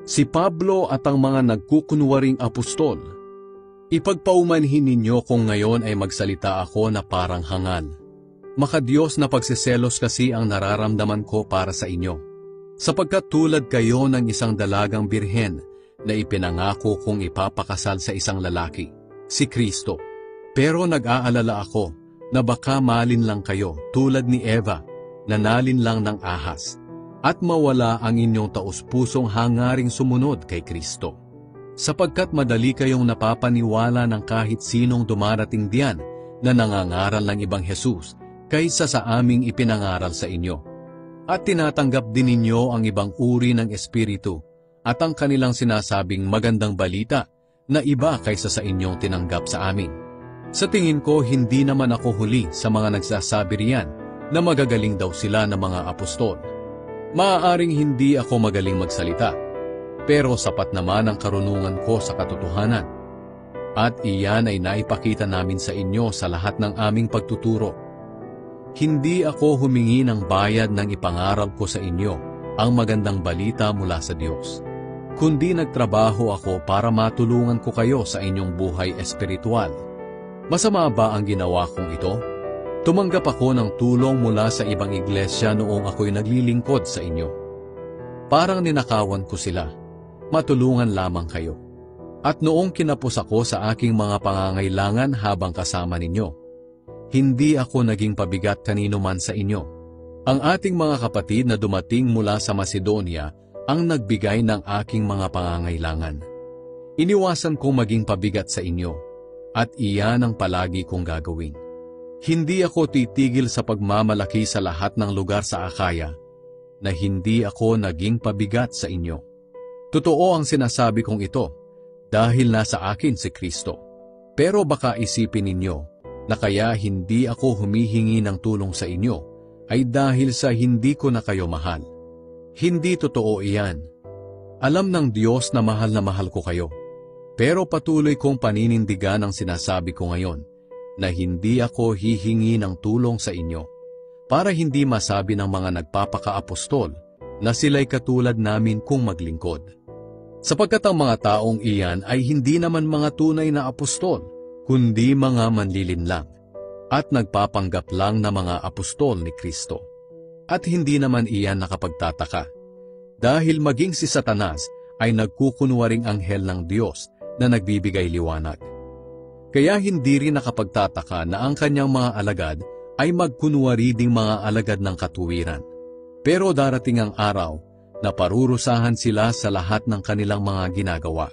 Si Pablo at ang mga nagkukunwaring apostol. Ipagpaumanhin ninyo kung ngayon ay magsalita ako na parang hangal. Makadiyos na pagseselos kasi ang nararamdaman ko para sa inyo. Sapagkat tulad kayo ng isang dalagang birhen na ipinangako kong ipapakasal sa isang lalaki, si Kristo. Pero nag-aalala ako na baka malin lang kayo tulad ni Eva, na nalin lang ng ahas, at mawala ang inyong taus-pusong hangaring sumunod kay Kristo. Sapagkat madali kayong napapaniwala ng kahit sinong dumarating diyan na nangangaral ng ibang Jesus kaysa sa aming ipinangaral sa inyo. At tinatanggap din ninyo ang ibang uri ng espiritu at ang kanilang sinasabing magandang balita na iba kaysa sa inyong tinanggap sa amin. Sa tingin ko, hindi naman ako huli sa mga nagsasabi riyan na magagaling daw sila ng mga apostol. Maaaring hindi ako magaling magsalita, pero sapat naman ang karunungan ko sa katotohanan. At iyan ay naipakita namin sa inyo sa lahat ng aming pagtuturo. Hindi ako humingi ng bayad ng ipangaral ko sa inyo ang magandang balita mula sa Diyos, kundi nagtrabaho ako para matulungan ko kayo sa inyong buhay espiritual. Masama ba ang ginawa kong ito? Tumanggap ako ng tulong mula sa ibang iglesia noong ako'y naglilingkod sa inyo. Parang ninakawan ko sila. Matulungan lamang kayo. At noong kinapos ako sa aking mga pangangailangan habang kasama ninyo, hindi ako naging pabigat kanino man sa inyo. Ang ating mga kapatid na dumating mula sa Macedonia ang nagbigay ng aking mga pangangailangan. Iniwasan kong maging pabigat sa inyo, at iyan ang palagi kong gagawin. Hindi ako titigil sa pagmamalaki sa lahat ng lugar sa Akaya na hindi ako naging pabigat sa inyo. Totoo ang sinasabi kong ito dahil nasa akin si Kristo. Pero baka isipin ninyo na kaya hindi ako humihingi ng tulong sa inyo ay dahil sa hindi ko na kayo mahal. Hindi totoo iyan. Alam ng Diyos na mahal ko kayo. Pero patuloy kong paninindigan ang sinasabi ko ngayon na hindi ako hihingi ng tulong sa inyo para hindi masabi ng mga nagpapaka-apostol na sila'y katulad namin kung maglingkod. Sapagkat ang mga taong iyan ay hindi naman mga tunay na apostol, kundi mga manlilinlang at nagpapanggap lang na mga apostol ni Kristo. At hindi naman iyan nakapagtataka, dahil maging si Satanas ay nagkukunwaring anghel ng Diyos na nagbibigay liwanag. Kaya hindi rin nakapagtataka na ang kanyang mga alagad ay magkunwari ding mga alagad ng katuwiran. Pero darating ang araw na parurusahan sila sa lahat ng kanilang mga ginagawa.